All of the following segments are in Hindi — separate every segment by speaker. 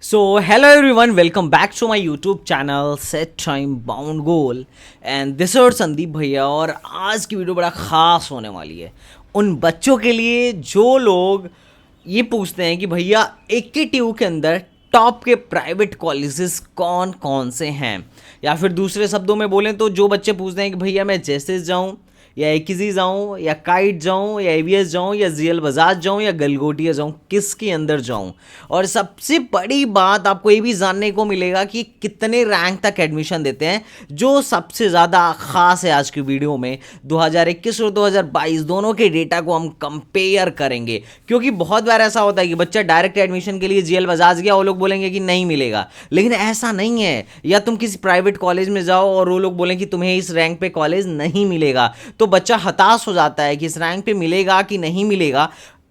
Speaker 1: So, hello everyone, welcome back to my YouTube channel Set Time Bound Goal and this is Sandeep भैया। और आज की वीडियो बड़ा ख़ास होने वाली है उन बच्चों के लिए जो लोग ये पूछते हैं कि भैया AKTU के अंदर टॉप के प्राइवेट कॉलेजेस कौन कौन से हैं, या फिर दूसरे शब्दों में बोलें तो जो बच्चे पूछते हैं कि भैया मैं जैसे जाऊँ या एकिजी जाऊँ या काइट जाऊँ या एवीएस जाऊँ या जीएल बजाज जाऊँ या गलगोटिया जाऊँ, किसके अंदर जाऊँ। और सबसे बड़ी बात आपको ये भी जानने को मिलेगा कि कितने रैंक तक एडमिशन देते हैं। जो सबसे ज़्यादा ख़ास है आज की वीडियो में 2021 और 2022 दोनों के डेटा को हम कंपेयर करेंगे, क्योंकि बहुत बार ऐसा होता है कि बच्चा डायरेक्ट एडमिशन के लिए जीएल बजाज गया, वो लोग बोलेंगे कि नहीं मिलेगा, लेकिन ऐसा नहीं है। या तुम किसी प्राइवेट कॉलेज में जाओ और वो लोग बोलें कि तुम्हें इस रैंक पे कॉलेज नहीं मिलेगा, तो बच्चा हताश हो जाता है कि इस रैंक पे मिलेगा कि नहीं मिलेगा।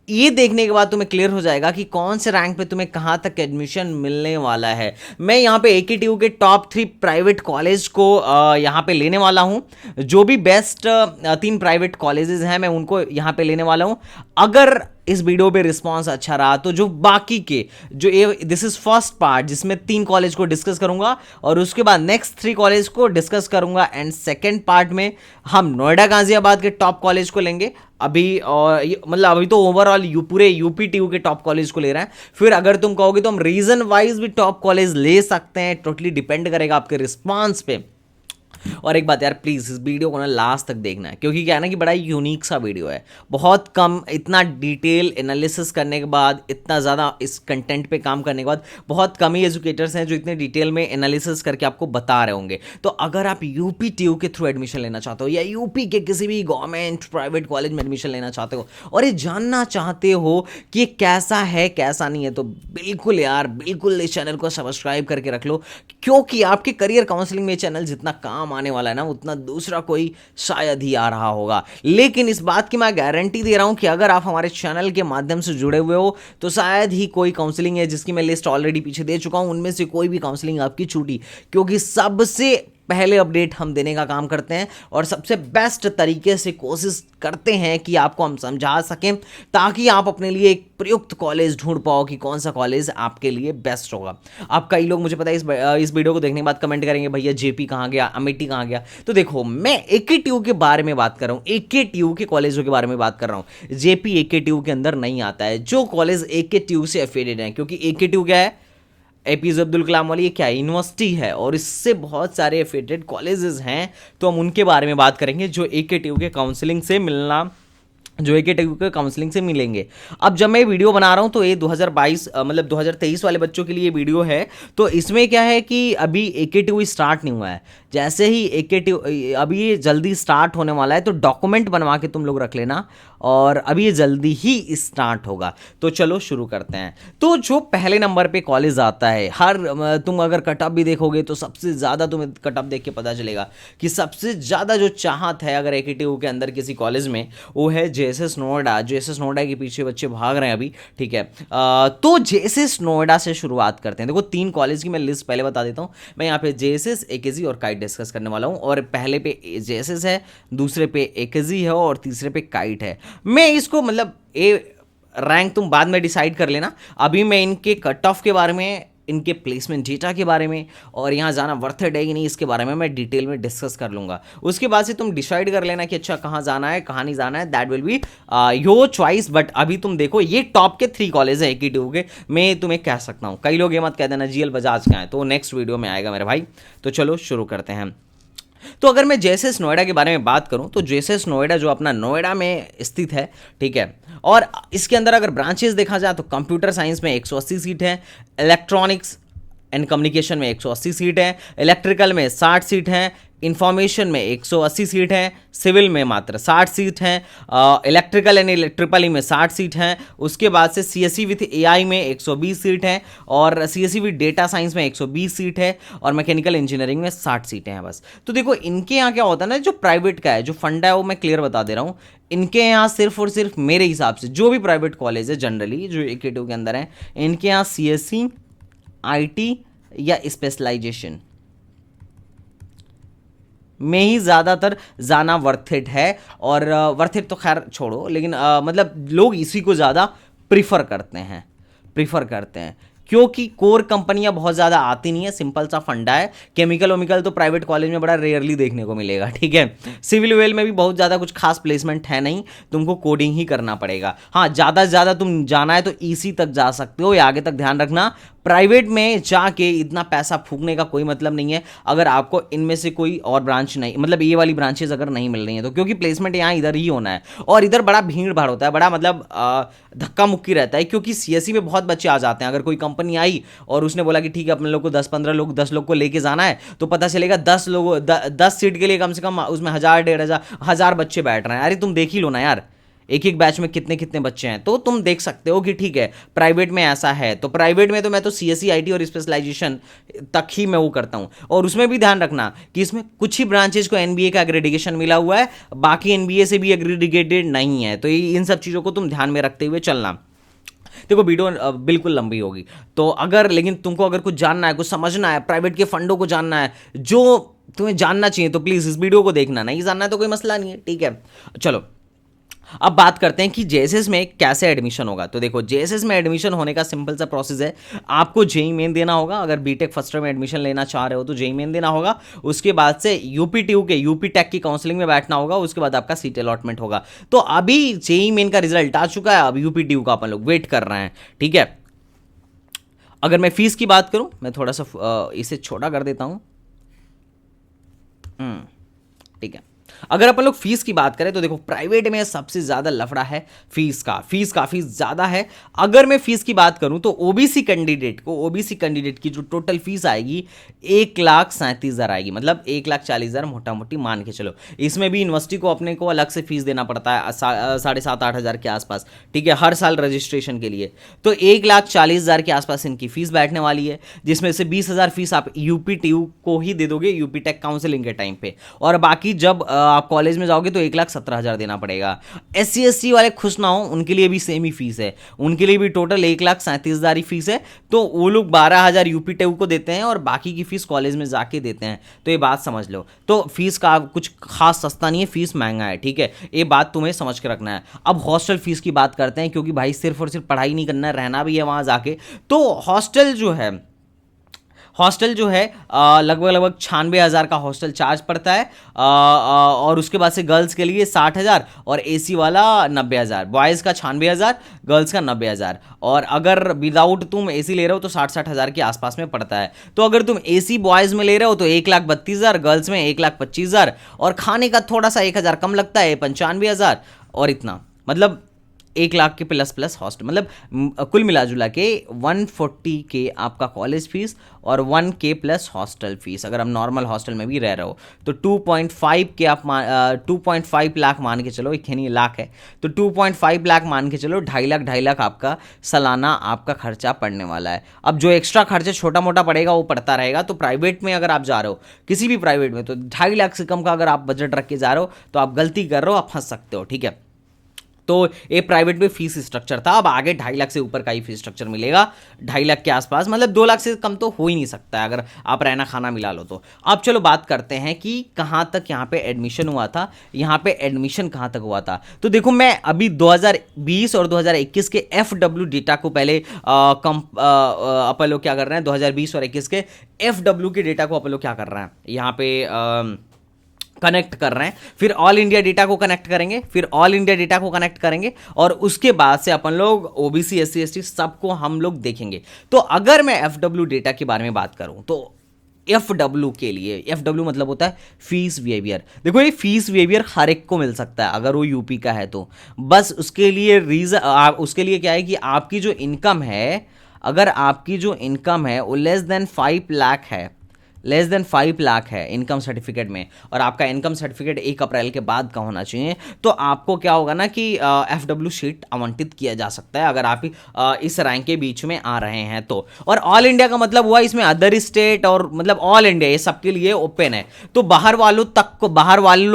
Speaker 1: ये देखने के बाद तुम्हें क्लियर हो जाएगा कि कौन से रैंक पे तुम्हें कहाँ तक एडमिशन मिलने वाला है। मैं यहाँ पे AKTU के टॉप 3 प्राइवेट कॉलेज को यहाँ पे लेने वाला हूँ। जो भी बेस्ट 3 प्राइवेट कॉलेजेस हैं मैं उनको यहाँ पे लेने वाला हूँ। अगर इस वीडियो पे रिस्पांस अच्छा रहा तो जो बाकी के जो ये दिस इज फर्स्ट पार्ट जिसमें 3 कॉलेज को डिस्कस करूंगा और उसके बाद नेक्स्ट 3 कॉलेज को डिस्कस करूंगा, एंड सेकेंड पार्ट में हम नोएडा गाजियाबाद के टॉप कॉलेज को लेंगे अभी। और मतलब अभी तो ओवरऑल पूरे UPTU के टॉप कॉलेज को ले रहे हैं। फिर अगर तुम कहोगे तो हम रीजन वाइज भी टॉप कॉलेज ले सकते हैं, टोटली डिपेंड करेगा आपके रिस्पांस पे। और एक बात यार, प्लीज़ इस वीडियो को ना लास्ट तक देखना है, क्योंकि क्या है ना कि बड़ा यूनिक सा वीडियो है। बहुत कम, इतना डिटेल एनालिसिस करने के बाद, इतना ज़्यादा इस कंटेंट पे काम करने के बाद बहुत कम ही एजुकेटर्स हैं जो इतने डिटेल में एनालिसिस करके आपको बता रहे होंगे। तो अगर आप UPTU के थ्रू एडमिशन लेना चाहते हो या यूपी के किसी भी गवर्नमेंट प्राइवेट कॉलेज में एडमिशन लेना चाहते हो और ये जानना चाहते हो कि ये कैसा है कैसा नहीं है, तो बिल्कुल यार बिल्कुल इस चैनल को सब्सक्राइब करके रख लो, क्योंकि आपके करियर काउंसलिंग में चैनल जितना काम आने वाला है ना उतना दूसरा कोई शायद ही आ रहा होगा। लेकिन इस बात की मैं गारंटी दे रहा हूं कि अगर आप हमारे चैनल के माध्यम से जुड़े हुए हो तो शायद ही कोई काउंसलिंग है जिसकी मैं लिस्ट ऑलरेडी पीछे दे चुका हूं, उनमें से कोई भी काउंसलिंग आपकी छूटी, क्योंकि सबसे पहले अपडेट हम देने का काम करते हैं और सबसे बेस्ट तरीके से कोशिश करते हैं कि आपको हम समझा सकें, ताकि आप अपने लिए एक प्रयुक्त कॉलेज ढूंढ पाओ कि कौन सा कॉलेज आपके लिए बेस्ट होगा। आप कई लोग मुझे पता है इस वीडियो को देखने के बाद कमेंट करेंगे भैया JP कहाँ गया, अमेठी कहाँ गया। तो देखो मैं AKTU के बारे में बात कर रहा हूँ, AKTU के कॉलेजों के बारे में बात कर रहा हूँ। JP AKTU के अंदर नहीं आता है। जो कॉलेज AKTU से एफिलिएटेड है, क्योंकि AKTU क्या है, APJ अब्दुल कलाम वाली ये क्या यूनिवर्सिटी है और इससे बहुत सारे एफिलिएटेड कॉलेजेस हैं, तो हम उनके बारे में बात करेंगे जो AKTU के काउंसलिंग से मिलेंगे। अब जब मैं वीडियो बना रहा हूं तो ये 2022 मतलब 2023 वाले बच्चों के लिए वीडियो है। तो इसमें क्या है कि अभी AKTU स्टार्ट नहीं हुआ है। जैसे ही AKTU अभी ये जल्दी स्टार्ट होने वाला है, तो डॉक्यूमेंट बनवा के तुम लोग रख लेना, और अभी ये जल्दी ही स्टार्ट होगा। तो चलो शुरू करते हैं। तो जो पहले नंबर पे कॉलेज आता है, तुम अगर कटअप भी देखोगे तो सबसे ज़्यादा तुम्हें कटअप देख के पता चलेगा कि सबसे ज़्यादा जो चाहत है अगर AKTU के अंदर किसी कॉलेज में, वो है JSS नोएडा। JSS नोएडा के पीछे बच्चे भाग रहे हैं अभी, ठीक है। तो JSS नोएडा से शुरुआत करते हैं। देखो 3 कॉलेज की मैं लिस्ट पहले बता देता हूँ। मैं यहाँ पे JSS, AKG और काइट डिस्कस करने वाला हूँ, और पहले पे JSS है, दूसरे पे AKG है और तीसरे पे काइट है। मैं इसको मतलब रैंक तुम बाद में डिसाइड कर लेना। अभी मैं इनके कट ऑफ के बारे में, इनके प्लेसमेंट डेटा के बारे में और यहाँ जाना वर्थ इट है कि नहीं, इसके बारे में मैं डिटेल में डिस्कस कर लूँगा। उसके बाद से तुम डिसाइड कर लेना कि अच्छा कहाँ जाना है कहाँ नहीं जाना है, that will be your choice. But अभी तुम देखो ये टॉप के 3 कॉलेज है AKTU के। मैं तुम्हें कह सकता हूँ, कई लोग ये मत कह देना GL बजाज का है, तो नेक्स्ट वीडियो में आएगा मेरे भाई। तो चलो शुरू करते हैं। तो अगर मैं JSS नोएडा के बारे में बात करूं तो JSS नोएडा जो अपना नोएडा में स्थित है, ठीक है, और इसके अंदर अगर ब्रांचेस देखा जाए तो कंप्यूटर साइंस में 180 सीट है, इलेक्ट्रॉनिक्स एंड कम्युनिकेशन में 180 सीट है, इलेक्ट्रिकल में 60 सीट हैं, इंफॉर्मेशन में 180 सीट हैं, सिविल में मात्र 60 सीट हैं, इलेक्ट्रिकल एंड इलेक्ट्रिकल में 60 सीट हैं। उसके बाद से CSE विथ AI में 120 सीट हैं, और CSE विथ डेटा साइंस में 120 सीट है, और मैकेनिकल इंजीनियरिंग में 60 सीटें हैं बस। तो देखो इनके यहाँ क्या होता है ना, जो प्राइवेट का है, जो फंडा है वो मैं क्लियर बता दे रहा हूँ। इनके यहाँ सिर्फ और सिर्फ मेरे हिसाब से जो भी प्राइवेट कॉलेज है जनरली जो AKTU के अंदर है, इनके यहाँ CSE, IT या स्पेशलाइजेशन में ही ज़्यादातर जाना वर्थ इट है। और वर्थ इट तो खैर छोड़ो, लेकिन मतलब लोग इसी को ज़्यादा प्रीफर करते हैं। क्योंकि कोर कंपनियां बहुत ज़्यादा आती नहीं है, सिंपल सा फंडा है। केमिकल वेमिकल तो प्राइवेट कॉलेज में बड़ा रेयरली देखने को मिलेगा, ठीक है। सिविल वेल में भी बहुत ज़्यादा कुछ खास प्लेसमेंट है नहीं, तुमको कोडिंग ही करना पड़ेगा। हाँ, ज़्यादा से ज़्यादा तुम जाना है तो ईसी तक जा सकते हो, या आगे तक ध्यान रखना। प्राइवेट में जाके इतना पैसा फूकने का कोई मतलब नहीं है अगर आपको इनमें से कोई और ब्रांच नहीं, मतलब ये वाली ब्रांचेस अगर नहीं मिल रही हैं तो, क्योंकि प्लेसमेंट यहाँ इधर ही होना है। और इधर बड़ा भीड़ भाड़ होता है, बड़ा मतलब धक्का मुक्की रहता है, क्योंकि सीएससी में बहुत बच्चे आ जाते हैं। अगर कोई कंपनी आई और उसने बोला कि ठीक है अपने लोग को 10-15 लोग 10 लोग को लेके जाना है, तो पता चलेगा 10 सीट के लिए कम से कम उसमें 1000-1500 बच्चे बैठ रहे हैं। अरे तुम देख ही लो ना यार, एक एक बैच में कितने कितने बच्चे हैं, तो तुम देख सकते हो कि ठीक है प्राइवेट में ऐसा है। तो प्राइवेट में तो मैं तो सीएससी आईटी और स्पेशलाइजेशन तक ही मैं वो करता हूँ। और उसमें भी ध्यान रखना कि इसमें कुछ ही ब्रांचेज को एनबीए का एग्रेडिकेशन मिला हुआ है, बाकी एनबीए से भी एग्रेडिकेटेड नहीं है। तो इन सब चीज़ों को तुम ध्यान में रखते हुए चलना। देखो वीडियो बिल्कुल लंबी होगी, तो अगर लेकिन तुमको अगर कुछ जानना है, कुछ समझना है, प्राइवेट के फंडों को जानना है, जो तुम्हें जानना चाहिए, तो प्लीज़ इस वीडियो को देखना। नहीं जानना है तो कोई मसला नहीं है, ठीक है। चलो अब बात करते हैं कि जेएसएस में कैसे एडमिशन होगा। तो देखो जेएसएस में एडमिशन होने का सिंपल सा प्रोसेस है। आपको जेई मेन देना होगा, अगर बीटेक फर्स्ट ईयर में एडमिशन लेना चाह रहे हो तो जेई मेन देना होगा। उसके बाद से यूपीटीयू के यूपी टेक की काउंसलिंग में बैठना होगा, उसके बाद आपका सीट अलॉटमेंट होगा। तो अभी जेई मेन का रिजल्ट आ चुका है, अब यूपीटीयू का अपन लोग वेट कर रहे हैं, ठीक है। अगर मैं फीस की बात करूं, मैं थोड़ा सा इसे छोटा कर देता हूं, ठीक है। अगर अपन लोग फीस की बात करें तो देखो प्राइवेट में सबसे ज्यादा लफड़ा है फीस का, फीस काफी ज्यादा है। अगर मैं फीस की बात करूं तो ओबीसी कैंडिडेट की जो टोटल फीस आएगी 1,37,000 आएगी, मतलब 1,40,000 मोटा मोटी मान के चलो। इसमें भी यूनिवर्सिटी को अपने को अलग से फीस देना पड़ता है 7,500-8,000 के आसपास, ठीक है, हर साल रजिस्ट्रेशन के लिए। तो 1,40,000 के आसपास इनकी फीस बैठने वाली है, जिसमें से 20,000 फीस आप यूपीटीयू को ही दे दोगे यूपी टेक काउंसिलिंग के टाइम पे, और बाकी जब आप कॉलेज में जाओगे तो 1,17,000 देना पड़ेगा। एससी एसटी वाले खुश ना हो, उनके लिए भी सेम ही फीस है, उनके लिए भी टोटल 1,37,000 ही फीस है। तो वो लोग 12,000 यूपी टेक को देते हैं और बाकी की फीस कॉलेज में जाके देते हैं। तो ये बात समझ लो, तो फीस का कुछ खास सस्ता नहीं है, फीस महंगा है, ठीक है, ये बात तुम्हें समझ के रखना है। अब हॉस्टल फीस की बात करते हैं, क्योंकि भाई सिर्फ और सिर्फ पढ़ाई नहीं करना है, रहना भी है वहां जाके। तो हॉस्टल जो है लगभग 96,000 का हॉस्टल चार्ज पड़ता है, और उसके बाद से गर्ल्स के लिए 60,000 और एसी वाला 90,000, बॉयज़ का 96,000, गर्ल्स का 90,000। और अगर विदाउट तुम एसी ले रहे हो तो 60,000 के आसपास में पड़ता है। तो अगर तुम एसी बॉयज़ में ले रहे हो तो 1,32,000, गर्ल्स में 1,25,000, और खाने का थोड़ा सा 1,000 कम लगता है, 95,000, और इतना मतलब 1,00,000 के प्लस हॉस्टल, मतलब कुल मिला जुला के 140 के आपका कॉलेज फीस और 1K प्लस हॉस्टल फीस। अगर हम नॉर्मल हॉस्टल में भी रह रहे हो तो 2.5 के आप 2.5 लाख मान के चलो, एक नहीं लाख है, तो 2.5 लाख मान के चलो, 2.5 लाख आपका सालाना आपका खर्चा पड़ने वाला है। अब जो एक्स्ट्रा खर्चा छोटा मोटा पड़ेगा वो पड़ता रहेगा। तो प्राइवेट में अगर आप जा रहे हो किसी भी प्राइवेट में, तो 2.5 लाख से कम का अगर आप बजट रख के जा रहे हो तो आप गलती कर रहे हो, आप फंस सकते हो, ठीक है। तो ये प्राइवेट में फीस स्ट्रक्चर था। अब आगे 2.5 लाख से ऊपर का ही फीस स्ट्रक्चर मिलेगा, 2.5 लाख के आसपास, मतलब 2 लाख से कम तो हो ही नहीं सकता है अगर आप रहना खाना मिला लो तो। अब चलो बात करते हैं कि कहाँ तक यहाँ पे एडमिशन हुआ था, यहाँ पे एडमिशन कहाँ तक हुआ था। तो देखो मैं अभी 2020 और 2021 के FW डेटा को पहले अपन लोग क्या कर रहे हैं, 2020 और 21 के FW के डेटा को अपन लोग क्या कर रहे हैं यहाँ पे कनेक्ट कर रहे हैं, फिर ऑल इंडिया डेटा को कनेक्ट करेंगे, और उसके बाद से अपन लोग ओबीसी एससी एसटी सबको हम लोग देखेंगे। तो अगर मैं एफडब्ल्यू डेटा के बारे में बात करूं तो एफडब्ल्यू के लिए, एफडब्ल्यू मतलब होता है फीस बिहेवियर। देखो ये फीस बिहेवियर हर एक को मिल सकता है अगर वो यूपी का है तो, बस उसके लिए क्या है कि आपकी जो इनकम है, अगर आपकी जो इनकम है वो लेस देन 5 लाख है इनकम सर्टिफिकेट में, और आपका इनकम सर्टिफिकेट 1 अप्रैल के बाद का होना चाहिए, तो आपको क्या होगा ना कि एफडब्ल्यू शीट आवंटित किया जा सकता है अगर आप इस रैंक के बीच में आ रहे हैं तो। और ऑल इंडिया का मतलब हुआ इसमें अदर स्टेट और मतलब ऑल इंडिया, ये सबके लिए ओपन है। तो बाहर वालों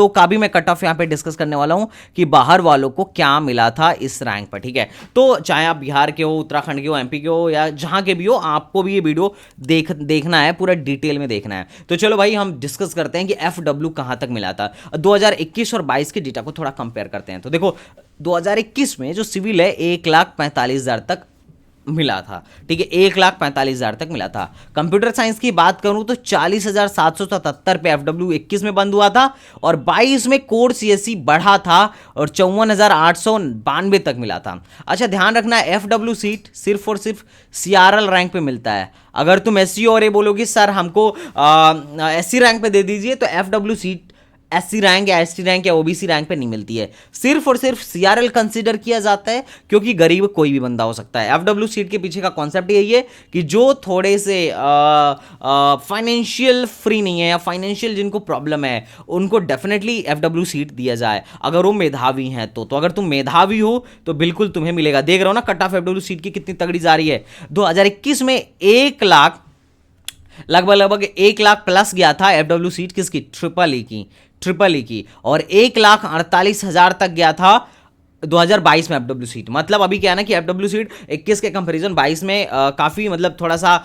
Speaker 1: का भी मैं कट ऑफ यहाँ पे डिस्कस करने वाला हूँ कि बाहर वालों को क्या मिला था इस रैंक पर, ठीक है। तो चाहे आप बिहार के हो, उत्तराखंड के हो, एमपी के हो, या जहां के भी हो, आपको भी ये वीडियो देखना है, पूरा डिटेल में देखना है। तो चलो भाई हम डिस्कस करते हैं कि एफडब्ल्यू कहां तक मिला था। 2021 और 22 के डेटा को थोड़ा कंपेयर करते हैं। तो देखो 2021 में जो सिविल है 1,45,000 तक मिला था, ठीक है, 1,45,000 तक मिला था। कंप्यूटर साइंस की बात करूं तो 40,777 पे FW 21 में बंद हुआ था, और 22 में कोर CSE बढ़ा था और 54,892 तक मिला था। अच्छा ध्यान रखना, FW सीट सिर्फ और सिर्फ CRL रैंक पे मिलता है। अगर तुम SC और ये बोलोगे सर हमको SC रैंक पे दे दीजिए, तो FW सीट SC रैंक या ST रैंक या OBC रैंक पे नहीं मिलती है। सिर्फ और सिर्फ CRL कंसीडर किया जाता है, क्योंकि गरीब कोई भी बंदा हो सकता है। FW सीट के पीछे का कॉन्सेप्ट यही है कि जो थोड़े से फाइनेंशियल फ्री नहीं है या फाइनेंशियल जिनको प्रॉब्लम है, उनको डेफिनेटली FW सीट दिया जाए, अगर वो मेधावी हैं तो अगर तुम मेधावी हो तो बिल्कुल तुम्हें मिलेगा। देख रहे हो ना कट ऑफ FW सीट की कितनी तगड़ी जा रही है। 2021 में 1 लाख लगभग 1 लाख प्लस गया था FW सीट किसकी, ट्रिपल ई की, और 1,48,000 तक गया था 2022 में FW सीट। मतलब अभी क्या है ना कि FW सीट 21 के कंपैरिजन 22 में काफ़ी मतलब थोड़ा सा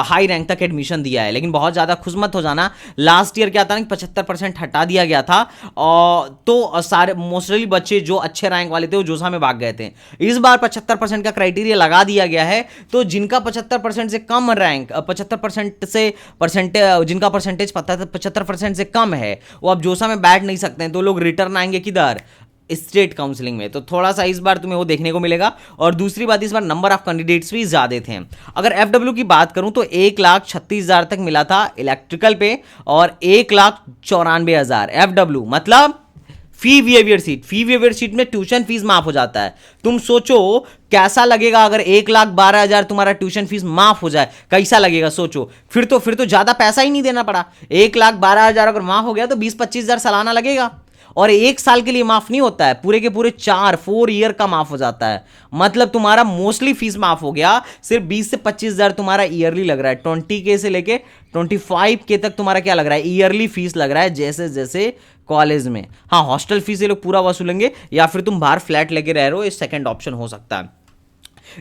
Speaker 1: हाई रैंक तक एडमिशन दिया है, लेकिन बहुत ज़्यादा खुश मत हो जाना। लास्ट ईयर क्या था ना 75% हटा दिया गया था, और तो सारे मोस्टली बच्चे जो अच्छे रैंक वाले थे वो जोसा में भाग गए थे। इस बार 75% का क्राइटेरिया लगा दिया गया है, तो जिनका 75% से कम रैंक 75% से जिनका परसेंटेज 75% से कम है, वो अब जोसा में बैठ नहीं सकते हैं, तो लोग रिटर्न आएंगे किधर, स्टेट काउंसलिंग में। तो थोड़ा सा इस बार तुम्हें वो देखने को मिलेगा। और दूसरी बात, इस बार नंबर ऑफ कैंडिडेट्स भी ज्यादा थे। अगर FW की बात करूं तो 1,36,000 तक मिला था इलेक्ट्रिकल पे, और 1,94,000 FW, मतलब फी बिहेवियर सीट में ट्यूशन फीस माफ हो जाता है। तुम सोचो कैसा लगेगा अगर 1,12,000 तुम्हारा ट्यूशन फीस माफ हो जाए, कैसा लगेगा सोचो। फिर तो ज्यादा पैसा ही नहीं देना पड़ा। 1,12,000 अगर माफ हो गया तो 20-25,000 सालाना लगेगा, और 1 साल के लिए माफ नहीं होता है, पूरे के पूरे 4 ईयर का माफ हो जाता है। मतलब तुम्हारा मोस्टली फीस माफ हो गया, सिर्फ 20 से 25,000 तुम्हारा ईयरली लग रहा है। 20K से लेके 25K तक तुम्हारा क्या लग रहा है, ईयरली फीस लग रहा है, जैसे जैसे कॉलेज में। हाँ, हॉस्टल फीस ये लोग पूरा वसूलेंगे, या फिर तुम बाहर फ्लैट लेके रह रहे हो, ये सेकंड ऑप्शन हो सकता है।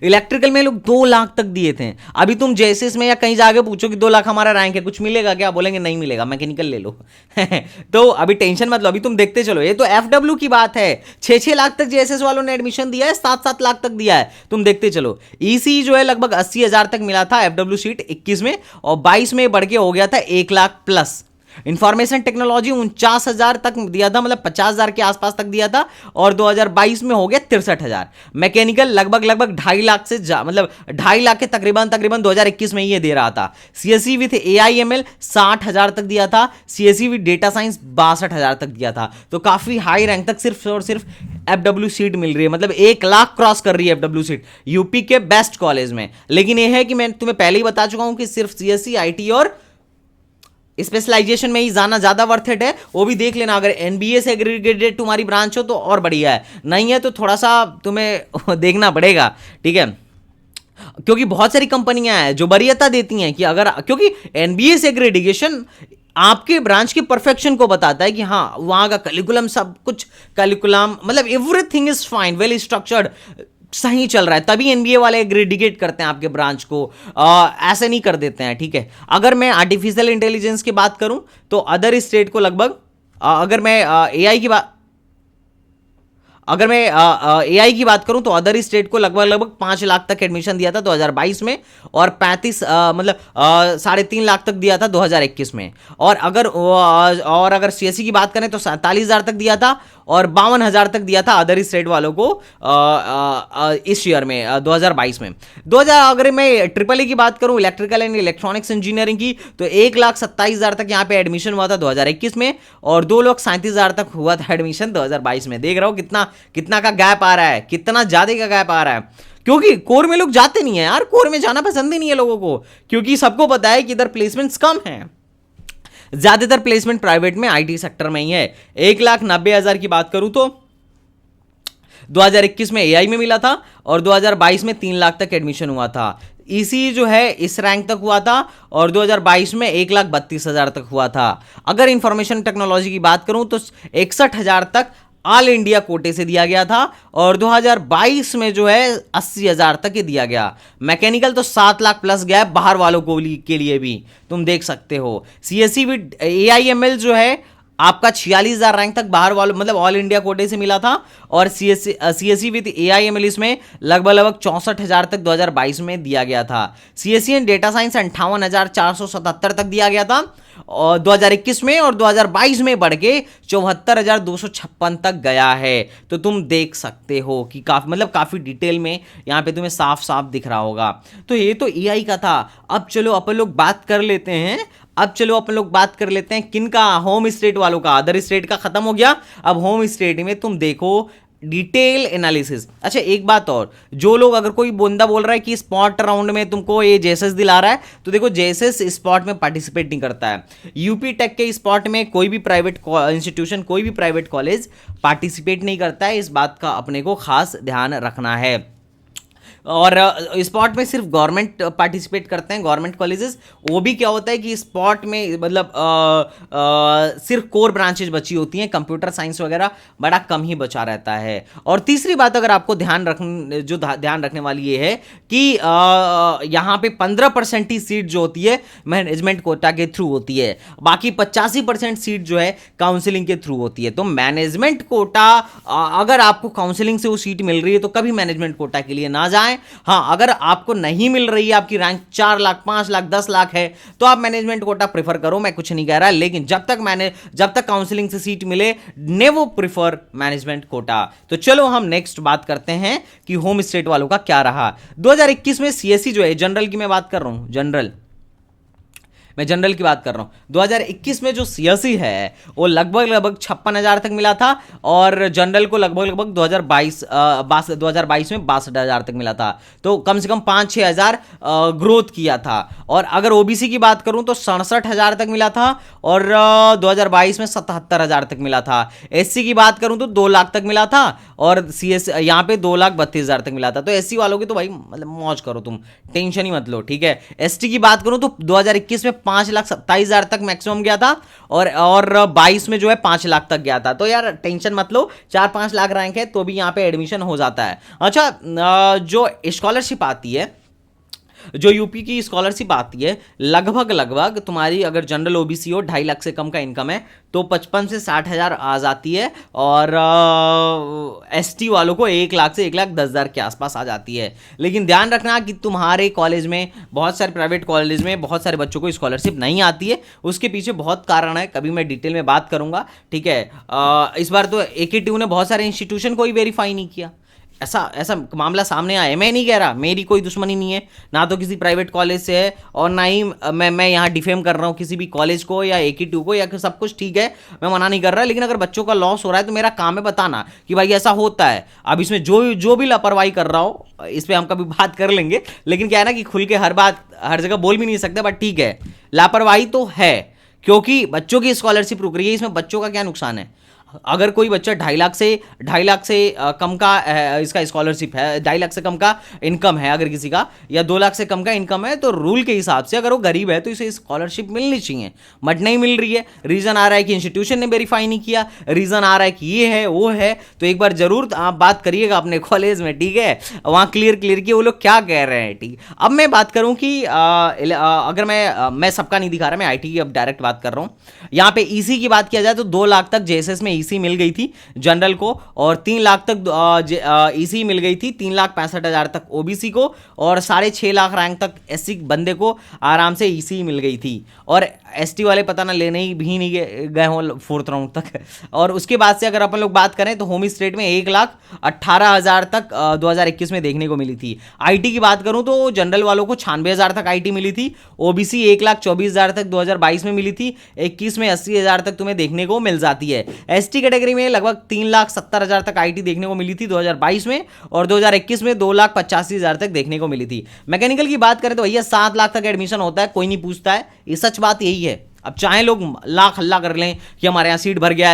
Speaker 1: इलेक्ट्रिकल में लोग 2 लाख तक दिए थे। अभी तुम जैसे इसमें या कहीं जाके पूछो कि 2 लाख हमारा रैंक है, कुछ मिलेगा क्या, बोलेंगे नहीं मिलेगा, मैकेनिकल ले लो। तो अभी टेंशन मत लो, अभी तुम देखते चलो। ये तो FW की बात है, 6-6 लाख तक JSS वालों ने एडमिशन दिया है, 7-7 लाख तक दिया है, तुम देखते चलो। EC जो है लगभग 80,000 तक मिला था FW सीट 21 में, और 22 में बढ़ के हो गया था 1 लाख प्लस। इंफॉर्मेशन टेक्नोलॉजी 49,000 तक दिया था, मतलब 50,000 के आसपास तक दिया था, और 2022 में हो गया 63,000। मैकेनिकल लगभग 2.5 लाख से मतलब 2.5 लाख के तकरीबन 2021 में ये दे रहा था। CSE विथ AIML 60,000 तक दिया था, CSE विथ डेटा साइंस 62,000 तक दिया था। तो काफी हाई रैंक तक सिर्फ और सिर्फ FW सीट मिल रही है, मतलब 1 लाख क्रॉस कर रही है FW सीट यूपी के बेस्ट कॉलेज में। लेकिन यह है कि मैं तुम्हें पहले ही बता चुका हूं कि सिर्फ CSE IT और स्पेशलाइजेशन में ही जाना ज्यादा वर्थ इट है। वो भी देख लेना, अगर NBA से एग्रीगेटेड तुम्हारी ब्रांच हो तो और बढ़िया है, नहीं है तो थोड़ा सा तुम्हें देखना पड़ेगा, ठीक है। क्योंकि बहुत सारी कंपनियां हैं जो वरीयता देती हैं कि अगर, क्योंकि NBA से एग्रीगेशन आपके ब्रांच की परफेक्शन को बताता है कि हाँ वहां का करिकुलम, सब कुछ करिकुलम, मतलब everything is fine, well structured, सही चल रहा है, तभी एनबीए वाले एग्रीडिकेट करते हैं आपके ब्रांच को, ऐसे नहीं कर देते हैं, ठीक है। अगर मैं आर्टिफिशियल इंटेलिजेंस की बात करूं तो अदर स्टेट को लगभग, अगर मैं एआई की बात अगर मैं एआई की बात करूं तो अदर स्टेट को लगभग 5 लाख तक एडमिशन दिया था 2022 में, और 35 मतलब 3.5 लाख तक दिया था 2021 में। और अगर सीएससी की बात करें तो 47,000 तक दिया था, और 52,000 तक दिया था अदर स्टेट वालों को इस ईयर में 2022 में। अगर मैं ट्रिपल ई की बात करूं, इलेक्ट्रिकल एंड इलेक्ट्रॉनिक्स इंजीनियरिंग की, तो 1,27,000 तक यहाँ पे एडमिशन हुआ था 2021 में, और 2,37,000 तक हुआ था एडमिशन 2022 में। देख रहा हूं कितना का गैप आ रहा है, कितना ज्यादा का गैप आ रहा है, क्योंकि कोर में लोग जाते नहीं है यार, कोर में जाना पसंद ही नहीं है लोगों को, क्योंकि सबको पता है कि इधर प्लेसमेंट्स कम है, ज्यादातर प्लेसमेंट प्राइवेट में आईटी सेक्टर में ही है। 1,90,000 की बात करूं तो 2021 में एआई में मिला था, और 2022 में 3 लाख तक एडमिशन हुआ था। इसी जो है इस रैंक तक हुआ था, और 2022 में 1,32,000 तक हुआ था। अगर इंफॉर्मेशन टेक्नोलॉजी की बात करूं तो 61,000 तक ऑल इंडिया कोटे से दिया गया था, और 2022 में जो है 80,000 तक ही दिया गया। मैकेनिकल तो 7 लाख प्लस गया है बाहर वालों को के लिए भी, तुम देख सकते हो। सीएससी विद एआईएमएल जो है आपका 46,000 रैंक तक बाहर वालों मतलब ऑल इंडिया कोटे से मिला था, और सीएससी विद एआईएमएल इसमें लगभग 64,000 तक 2022 में दिया गया था। सीएससी एंड डेटा साइंस 58,477 तक दिया गया था और 2021 में, और 2022 में बढ़ के 74,256 तक गया है। तो तुम देख सकते हो कि काफी डिटेल में यहाँ पे तुम्हें साफ साफ दिख रहा होगा। तो ये तो एआई का था। अब चलो अपन लोग बात कर लेते हैं किनका, होम स्टेट वालों का। अदर स्टेट का खत्म हो गया, अब होम स्टेट में तुम देखो डिटेल एनालिसिस। अच्छा एक बात और, जो लोग अगर कोई बंदा बोल रहा है कि स्पॉट राउंड में तुमको ये जेएसएस दिला रहा है, तो देखो जेएसएस स्पॉट में पार्टिसिपेट नहीं करता है। यूपी टेक के स्पॉट में कोई भी प्राइवेट इंस्टीट्यूशन, कोई भी प्राइवेट कॉलेज पार्टिसिपेट नहीं करता है। इस बात का अपने को खास ध्यान रखना है। और स्पॉट में सिर्फ गवर्नमेंट पार्टिसिपेट करते हैं, गवर्नमेंट कॉलेजेस। वो भी क्या होता है कि स्पॉट में सिर्फ कोर ब्रांचेज बची होती हैं, कंप्यूटर साइंस वगैरह बड़ा कम ही बचा रहता है। और तीसरी बात अगर आपको ध्यान रखने वाली ये है कि यहाँ पे 15% ही सीट जो होती है मैनेजमेंट कोटा के थ्रू होती है, बाकी 85% सीट जो है काउंसिलिंग के थ्रू होती है। तो मैनेजमेंट कोटा अगर आपको काउंसिलिंग से वो सीट मिल रही है तो कभी मैनेजमेंट कोटा के लिए ना जाएं। हाँ, अगर आपको नहीं मिल रही है, आपकी रैंक 4 लाख 5 लाख 10 लाख है, तो आप मैनेजमेंट कोटा प्रेफर करो, मैं कुछ नहीं कह रहा। लेकिन जब तक काउंसलिंग से सीट मिले, नेवर प्रेफर मैनेजमेंट कोटा। तो चलो हम नेक्स्ट बात करते हैं कि होम स्टेट वालों का क्या रहा। 2021 में सीएससी जो है, जनरल की मैं बात कर रहा हूं, जनरल की बात कर रहा हूं। 2021 में जो सीएससी है वो लगभग 56,000 तक मिला था, और जनरल को लगभग 2022 में 62,000 तक मिला था। तो कम से कम 5-6 हज़ार ग्रोथ किया था। और अगर ओबीसी की बात करूं तो 67,000 तक मिला था, और 2022 में 77,000 तक मिला था। एससी की बात करूं तो 2 लाख तक मिला था, और सीएस यहाँ पे 2,32,000 तक मिला था। तो एससी वालों की तो भाई मतलब मौज करो, तुम टेंशन ही मत लो, ठीक है। एसटी की बात करूं तो 2021 में 5,27,000 तक मैक्सिमम गया था, और 22 में जो है 5 लाख तक गया था। तो यार टेंशन मत लो, 4-5 लाख रैंक है तो भी यहाँ पे एडमिशन हो जाता है। अच्छा, जो स्कॉलरशिप आती है, जो यूपी की स्कॉलरशिप आती है, लगभग तुम्हारी अगर जनरल ओबीसी हो, 2.5 लाख से कम का इनकम है, तो 55 से 60 हज़ार आ जाती है। और एसटी वालों को 1 लाख से 1,10,000 के आसपास आ जाती है। लेकिन ध्यान रखना कि तुम्हारे कॉलेज में, बहुत सारे प्राइवेट कॉलेज में बहुत सारे बच्चों को स्कॉलरशिप नहीं आती है। उसके पीछे बहुत कारण है, कभी मैं डिटेल में बात करूंगा, ठीक है। इस बार तो एकेटीयू ने बहुत सारे इंस्टीट्यूशन को ही वेरीफाई नहीं किया। ऐसा मामला सामने आया है। मैं नहीं कह रहा, मेरी कोई दुश्मनी नहीं है, ना तो किसी प्राइवेट कॉलेज से है, और ना ही मैं यहाँ डिफेम कर रहा हूँ किसी भी कॉलेज को या एकेटीयू को, या सब कुछ ठीक है, मैं मना नहीं कर रहा। लेकिन अगर बच्चों का लॉस हो रहा है तो मेरा काम है बताना कि भाई ऐसा होता है। अब इसमें जो भी लापरवाही कर रहा हो, इस पर हम कभी बात कर लेंगे। लेकिन क्या है ना कि खुल के हर बात हर जगह बोल भी नहीं सकते, बट ठीक है, लापरवाही तो है, क्योंकि बच्चों की स्कॉलरशिप रुक रही है। इसमें बच्चों का क्या नुकसान है? अगर कोई बच्चा 2.5 लाख से कम का इसका स्कॉलरशिप है, 2.5 लाख से कम का इनकम है अगर किसी का, या 2 लाख से कम का इनकम है, तो रूल के हिसाब से अगर वो गरीब है तो इसे स्कॉलरशिप मिलनी चाहिए, बट नहीं मिल रही है। रीजन आ रहा है कि इंस्टीट्यूशन ने वेरीफाई नहीं किया, रीजन आ रहा है कि ये है वो है। तो एक बार जरूर आप बात करिएगा अपने कॉलेज में, ठीक है, वहाँ क्लियर कि वो लोग क्या कह रहे हैं, ठीक। अब मैं बात करूँ कि अगर मैं सबका नहीं दिखा रहा, मैं आईटी की अब डायरेक्ट बात कर रहा हूँ। यहाँ पे ईसी की बात किया जाए तो 2 लाख तक जेएसएस में ईसी मिल गई थी जनरल को, और 3 लाख तक ईसी मिल गई थी, 3,65,000 तक ओबीसी को, और 6.5 लाख रैंक तक एससी बंदे को आराम से ईसी मिल गई थी। और एसटी वाले पता ना लेने ही भी नहीं गए हों 4th राउंड तक। और उसके बाद से अगर अपन लोग बात करें तो होम स्टेट में 1,18,000 तक 2021 में देखने को मिली थी। आईटी की बात करूं तो जनरल वालों को 96,000 तक आईटी मिली थी, ओबीसी 1,24,000 तक 2022 में मिली थी, 21 में 80,000 तक तुम्हें देखने को मिल जाती है। एसटी कैटेगरी में लगभग 3,70,000 तक आईटी देखने को मिली थी 2022 में, और 2021 में 2,85,000 तक देखने को मिली थी। मैकेनिकल की बात करें तो भैया 7 लाख तक एडमिशन होता है, कोई नहीं पूछता है, ये सच बात यही है। अब चाहे लोग लाख हल्ला कर लें कि हमारे यहाँ सीट भर गया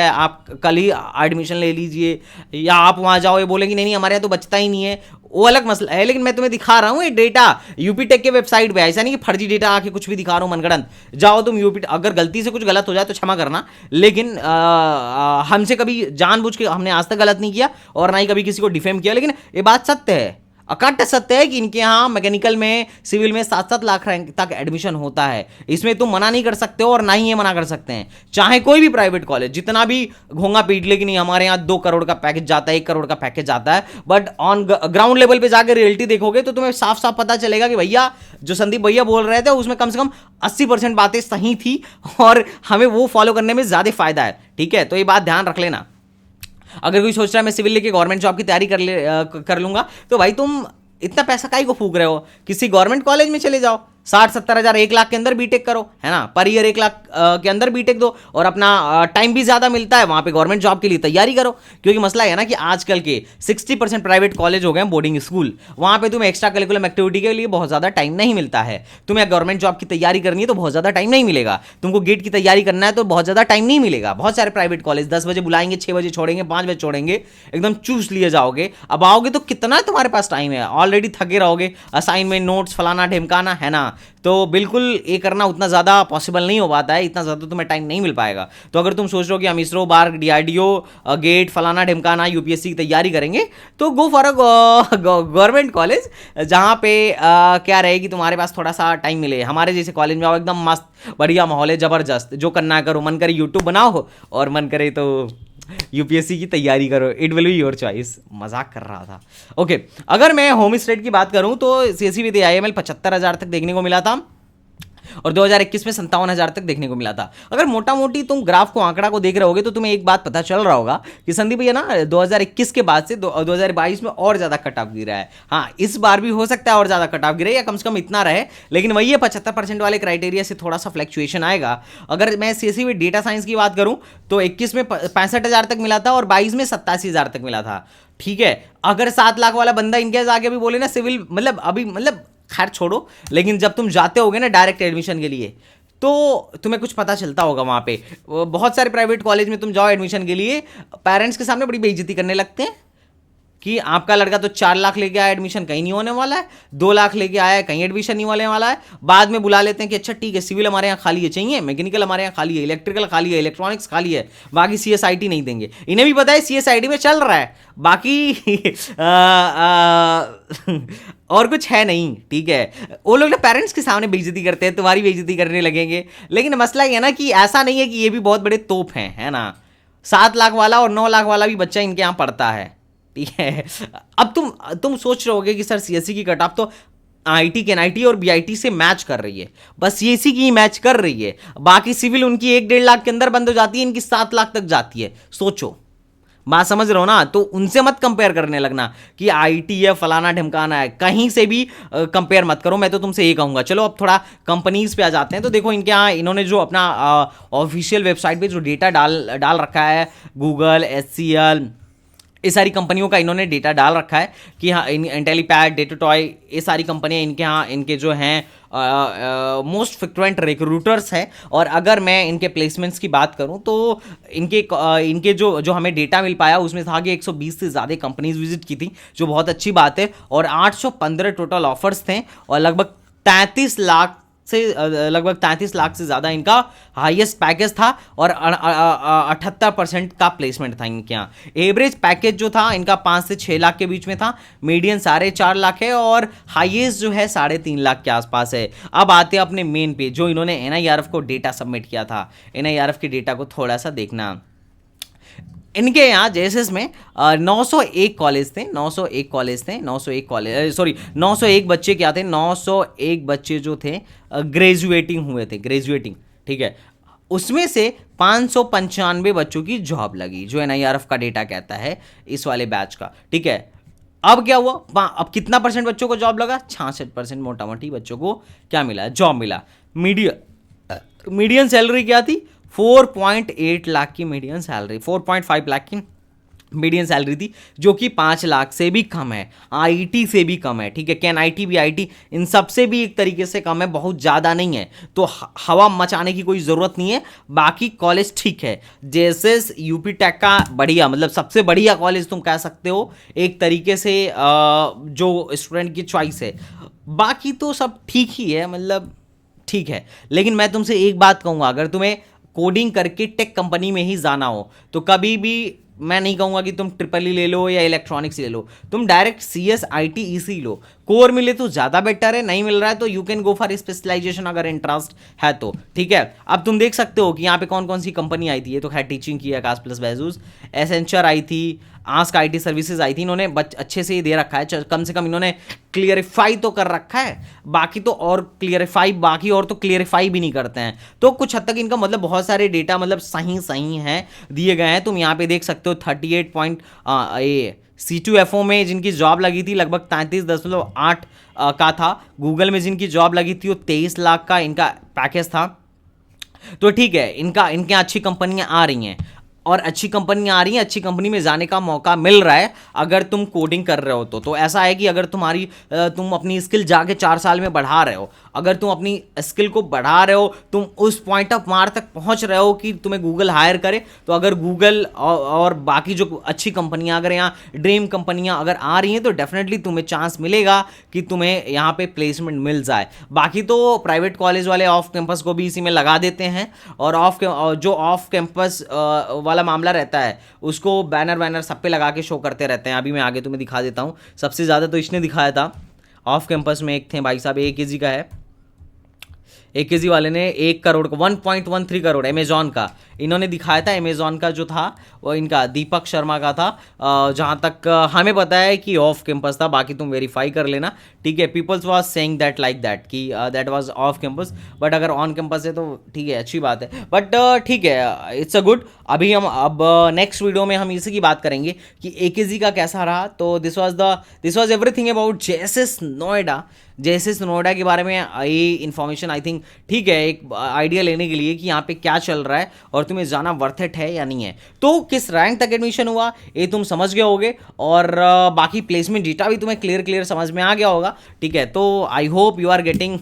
Speaker 1: है, आप कल ही एडमिशन ले लीजिए, या आप वहाँ जाओ, ये बोले कि नहीं हमारे यहाँ तो बचता ही नहीं है, वो अलग मसला है। लेकिन मैं तुम्हें दिखा रहा हूँ ये डेटा यूपी टेक के वेबसाइट पे, ऐसा नहीं कि फर्जी डेटा आके कुछ भी दिखा रहा हूँ मनगढ़ंत। जाओ तुम यूपी, अगर गलती से कुछ गलत हो जाए तो क्षमा करना, लेकिन हमसे कभी जानबूझ के हमने आज तक गलत नहीं किया, और ना ही कभी किसी को डिफेम किया, लेकिन ये बात सत्य है। अकाट सत्य है कि इनके यहाँ मैकेनिकल में, सिविल में 7-7 लाख रैंक तक एडमिशन होता है। इसमें तुम मना नहीं कर सकते हो और ना ही ये मना कर सकते हैं। चाहे कोई भी प्राइवेट कॉलेज जितना भी घोंगा पीट ले कि नहीं हमारे यहाँ 2 करोड़ का पैकेज जाता है, 1 करोड़ का पैकेज जाता है, बट ऑन ग्राउंड लेवल पे जाकर रियलिटी देखोगे तो तुम्हें साफ साफ पता चलेगा कि भैया जो संदीप भैया बोल रहे थे उसमें कम से कम 80% बातें सही थी और हमें वो फॉलो करने में ज्यादा फायदा है। ठीक है, तो ये बात ध्यान रख लेना। अगर कोई सोच रहा है मैं सिविल लेके गवर्नमेंट जॉब की तैयारी कर लूंगा, तो भाई तुम इतना पैसा काहे को फूक रहे हो, किसी गवर्नमेंट कॉलेज में चले जाओ, 60-70 हज़ार 1 लाख के अंदर बीटेक करो, है ना, पर ईयर 1 लाख के अंदर बीटेक दो और अपना टाइम भी ज्यादा मिलता है, वहां पे गवर्नमेंट जॉब के लिए तैयारी करो। क्योंकि मसला है ना कि आजकल के 60% प्राइवेट कॉलेज हो गए बोर्डिंग स्कूल, वहां पे तुम्हें एक्स्ट्रा करिकुलम एक्टिविटी के लिए बहुत ज्यादा टाइम नहीं मिलता है। तुम्हें गवर्नमेंट जॉब की तैयारी करनी है तो बहुत ज्यादा टाइम नहीं मिलेगा, तुमको गेट की तैयारी करना है तो बहुत ज्यादा टाइम नहीं मिलेगा। बहुत सारे प्राइवेट कॉलेज 10 बजे बुलाएंगे, 6 बजे छोड़ेंगे, 5 बजे छोड़ेंगे, एकदम चूस लिए जाओगे। अब आओगे तो कितना तुम्हारे पास टाइम है, ऑलरेडी थके रहोगे, असाइनमेंट नोट्स फलाना ढिमकाना, है ना, तो बिल्कुल ये करना उतना ज़्यादा पॉसिबल नहीं हो पाता है, इतना ज़्यादा तुम्हें टाइम नहीं मिल पाएगा। तो अगर तुम सोच रहे हो कि हम इसरो, बार्क, डीआरडीओ, गेट फलाना ढिमकाना, यूपीएससी की तैयारी करेंगे, तो go for a government college जहाँ पे क्या रहेगी तुम्हारे पास थोड़ा सा टाइम मिले। हमारे जैसे कॉलेज में आओ, एकदम मस्त बढ़िया माहौल है, ज़बरदस्त, जो करना है करो, मन करे यूट्यूब बनाओ और मन करे तो यूपीएससी की तैयारी करो, it will be your choice. मजाक कर रहा था। ओके, अगर मैं होम स्टेट की बात करूं तो सीएससी विद आईएमएल 75,000 तक देखने को मिला था और 2021 में 57,000 तक देखने को मिला था। अगर मोटा मोटी तुम ग्राफ को, आंकड़ा को देख रहे होगे तो तुम्हें एक बात पता चल रहा होगा कि संदीप भैया ना 2021 के बाद से 2022 में और ज्यादा कट ऑफ गिरा है। हाँ, इस बार भी हो सकता है और ज्यादा कट ऑफ गिरे या कम से कम इतना रहे, लेकिन वही है 75% वाले क्राइटेरिया से थोड़ा सा फ्लक्चुएशन आएगा। अगर मैं सीएससी विद डेटा साइंस की बात करूं तो 21 में 65,000 तक मिला था और 22 में 87,000 तक मिला था। ठीक है, अगर 7 लाख वाला बंदा इनके आगे भी बोले ना सिविल, मतलब अभी, मतलब खैर छोड़ो, लेकिन जब तुम जाते होगे ना डायरेक्ट एडमिशन के लिए तो तुम्हें कुछ पता चलता होगा। वहां पे बहुत सारे प्राइवेट कॉलेज में तुम जाओ एडमिशन के लिए, पेरेंट्स के सामने बड़ी बेइज्जती करने लगते हैं कि आपका लड़का तो 4 लाख लेके आया, एडमिशन कहीं नहीं होने वाला है, 2 लाख लेके आया है, कहीं एडमिशन नहीं होने वाला है। बाद में बुला लेते हैं कि अच्छा ठीक है, सिविल हमारे यहाँ खाली है, चाहिए, मैकेनिकल हमारे यहाँ खाली है, इलेक्ट्रिकल खाली है, इलेक्ट्रॉनिक्स खाली है, बाकी सीएसआईटी नहीं देंगे। इन्हें भी पता है सीएसआईटी में चल रहा है, बाकी और कुछ है नहीं। ठीक है, वो लोग ना पेरेंट्स के सामने बेइज्जती करते हैं, तुम्हारी बेइज्जती करने लगेंगे। लेकिन मसला ये है ना कि ऐसा नहीं है कि ये भी बहुत बड़े तोप हैं, है ना, 7 लाख वाला और 9 लाख वाला भी बच्चा इनके यहाँ पढ़ता है। ठीक है, अब तुम सोच रहे होगे कि सर सीएससी की कट ऑफ तो आईटी के एनआईटी और बीआईटी से मैच कर रही है, बस सीएससी की मैच कर रही है, बाकी सिविल उनकी 1-1.5 लाख के अंदर बंद हो जाती है, इनकी 7 लाख तक जाती है। सोचो, बात समझ रहे हो ना, तो उनसे मत कंपेयर करने लगना कि आईटी है फलाना ढिमकाना है, कहीं से भी कंपेयर मत करो। मैं तो तुमसे ये कहूंगा। चलो अब थोड़ा कंपनीज पे आ जाते हैं। तो देखो इनके यहाँ इन्होंने जो अपना ऑफिशियल वेबसाइट पे जो डेटा डाल रखा है, गूगल, एचसीएल, ये सारी कंपनियों का इन्होंने डेटा डाल रखा है कि हाँ, इंटेलीपैड, डेटाटॉय, ये सारी कंपनियां इनके यहाँ, इनके जो हैं मोस्ट फ्रिक्वेंट रिक्रूटर्स हैं। और अगर मैं इनके प्लेसमेंट्स की बात करूं तो इनके जो हमें डेटा मिल पाया उसमें था कि 120 से ज़्यादा कंपनीज विजिट की थी, जो बहुत अच्छी बात है, और 815 टोटल ऑफर्स थे और लगभग 33 लाख से ज़्यादा इनका हाईएस्ट पैकेज था और 78% का प्लेसमेंट था इनके यहाँ। एवरेज पैकेज जो था इनका 5 से 6 लाख के बीच में था, मीडियन 4.5 लाख है और हाईएस्ट जो है 3.5 लाख के आसपास है। अब आते हैं अपने मेन पे, जो इन्होंने एनआईआरएफ को डेटा सबमिट किया था। एनआईआरएफ के डेटा को थोड़ा सा देखना। इनके यहाँ जेएसएस में 901 कॉलेज थे, 901 बच्चे क्या थे, 901 बच्चे जो थे ग्रेजुएटिंग हुए थे, ग्रेजुएटिंग। ठीक है, उसमें से 595 बच्चों की जॉब लगी, जो एनआईआरएफ का डेटा कहता है इस वाले बैच का। ठीक है, अब क्या हुआ, अब कितना परसेंट बच्चों को जॉब लगा, 66% मोटा मोटी बच्चों को क्या मिला, जॉब मिला। मीडियन सैलरी क्या थी, 4.8 लाख की मीडियन सैलरी, 4.5 लाख की मीडियन सैलरी थी, जो कि 5 लाख से भी कम है, आईटी से भी कम है। ठीक है, कैन आईटी भी आईटी इन सब से भी एक तरीके से कम है, बहुत ज़्यादा नहीं है, तो हवा मचाने की कोई ज़रूरत नहीं है। बाकी कॉलेज ठीक है, जेएसएस यूपी टेक का बढ़िया, मतलब सबसे बढ़िया कॉलेज तुम कह सकते हो एक तरीके से, जो स्टूडेंट की चॉइस है। बाकी तो सब ठीक ही है, मतलब ठीक है। लेकिन मैं तुमसे एक बात कहूँगा, अगर तुम्हें कोडिंग करके टेक कंपनी में ही जाना हो तो कभी भी मैं नहीं कहूँगा कि तुम ट्रिपल ई ले लो या इलेक्ट्रॉनिक्स ले लो, तुम direct C S I T E C लो। कोर मिले तो ज़्यादा बेटर है, नहीं मिल रहा है तो you can go for specialization अगर इंटरेस्ट है तो, ठीक है। अब तुम देख सकते हो कि यहाँ पे कौन कौन सी कंपनी आई थी। ये तो खैर टीचिंग की है, कास्ट प्लस बैजूस, एसेंचर आई थी, ask I T services I थी। इन्होंने अच्छे से ही दे रखा है, कम से कम इन्होंने क्लियरिफाई तो कर रखा है। बाकी तो और क्लियरिफाई, बाकी और तो क्लियरिफाई भी नहीं करते हैं। तो कुछ हद तक इनका मतलब बहुत सारे डेटा मतलब सही सही हैं, दिए गए हैं। तुम यहाँ पे देख सकते हो 38 पॉइंट C2FO में जिनकी जॉब लगी थी लगभग 33.8 का था। गूगल में जिनकी जॉब लगी थी वो 23 लाख का इनका पैकेज था। तो ठीक है, इनके अच्छी कंपनियां आ रही हैं, और अच्छी कंपनी आ रही है, अच्छी कंपनी में जाने का मौका मिल रहा है अगर तुम कोडिंग कर रहे हो तो ऐसा है कि अगर तुम अपनी स्किल जाके 4 साल में बढ़ा रहे हो, अगर तुम अपनी स्किल को बढ़ा रहे हो, तुम उस पॉइंट ऑफ मार्क तक पहुंच रहे हो कि तुम्हें गूगल हायर करे, तो अगर गूगल और बाकी जो अच्छी कंपनियां, अगर यहाँ ड्रीम कंपनियां अगर आ रही हैं, तो डेफिनेटली तुम्हें चांस मिलेगा कि तुम्हें यहाँ पे प्लेसमेंट मिल जाए। बाकी तो प्राइवेट कॉलेज वाले ऑफ कैंपस को भी इसी में लगा देते हैं, और जो ऑफ कैंपस वाला मामला रहता है उसको बैनर सब पे लगा के शो करते रहते हैं। अभी मैं आगे तुम्हें दिखा देता हूँ। सबसे ज़्यादा तो इसने दिखाया था ऑफ कैंपस में, एक थे भाई साहब, AKG का है, AKG वाले ने 1 करोड़ को 1.13 करोड़ अमेजॉन का इन्होंने दिखाया था। अमेजॉन का जो था वो इनका दीपक शर्मा का था, जहाँ तक हमें पता है कि ऑफ कैंपस था, बाकी तुम वेरीफाई कर लेना, ठीक है। Peoples was saying that like that कि that was off campus, but अगर ऑन कैंपस है तो ठीक है, अच्छी बात है। बट ठीक है, इट्स अ गुड। अभी हम अब नेक्स्ट वीडियो में हम इसी की बात करेंगे कि AKG का कैसा रहा। तो this was everything about JSS Noida. JSS Noida के बारे में ये इन्फॉर्मेशन आई थिंक ठीक है, एक आइडिया लेने के लिए कि यहाँ पे क्या चल रहा है और तुम्हें जाना वर्थ इट है या नहीं है। तो किस रैंक तक एडमिशन हुआ ये तुम समझ गए होगे, और बाकी प्लेसमेंट डेटा भी तुम्हें क्लियर समझ में आ गया होगा, ठीक है। तो I hope you are getting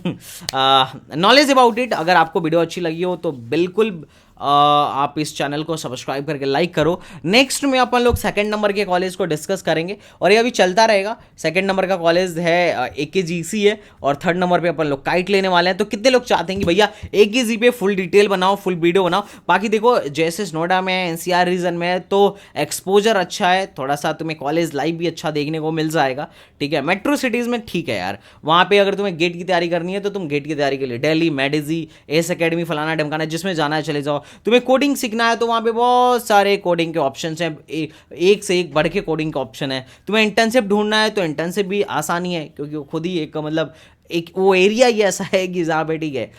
Speaker 1: knowledge about it. अगर आपको वीडियो अच्छी लगी हो तो बिल्कुल आप इस चैनल को सब्सक्राइब करके लाइक करो। नेक्स्ट में अपन लोग सेकंड नंबर के कॉलेज को डिस्कस करेंगे, और ये अभी चलता रहेगा। सेकंड नंबर का कॉलेज है AKGC है, और थर्ड नंबर पे अपन लोग काइट लेने वाले हैं। तो कितने लोग चाहते हैं कि भैया AKG पे फुल डिटेल बनाओ, फुल वीडियो बनाओ। बाकी देखो JSS नोएडा में, NCR रीजन में तो एक्सपोजर अच्छा है, थोड़ा सा तुम्हें कॉलेज लाइफ भी अच्छा देखने को मिल जाएगा, ठीक है। मेट्रो सिटीज़ में ठीक है यार, वहाँ पे अगर तुम्हें गेट की तैयारी करनी है तो तुम गेट की तैयारी के लिए दिल्ली, मेडिजी, एस अकेडमी, फलाना ढमकाना, जिसमें जाना है चले जाओ। तुम्हें कोडिंग सीखना है तो वहाँ पे बहुत सारे कोडिंग के ऑप्शंस हैं, एक से एक बढ़ के कोडिंग के ऑप्शन है। तुम्हें इंटर्नशिप ढूंढना है तो इंटर्नशिप भी आसानी है, क्योंकि वो खुद ही एक मतलब एक वो एरिया ही ऐसा है कि जहाँ पे ठीक है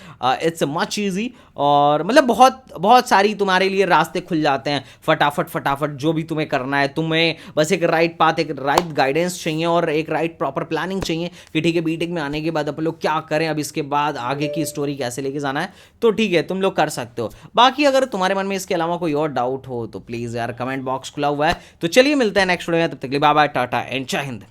Speaker 1: इट्स मच ईजी, और मतलब बहुत बहुत सारी तुम्हारे लिए रास्ते खुल जाते हैं फटाफट जो भी तुम्हें करना है। तुम्हें बस एक राइट पाथ, एक राइट गाइडेंस चाहिए, और एक राइट प्रॉपर प्लानिंग चाहिए कि ठीक है बीटेक में आने के बाद अपन लोग क्या करें, अब इसके बाद आगे की स्टोरी कैसे लेके जाना है। तो ठीक है, तुम लोग कर सकते हो। बाकी अगर तुम्हारे मन में इसके अलावा कोई और डाउट हो तो प्लीज़ यार कमेंट बॉक्स खुला हुआ है। तो चलिए मिलते हैं नेक्स्ट वीडियो में, तब तक के लिए बाय बाय, टाटा एंड जय हिंद।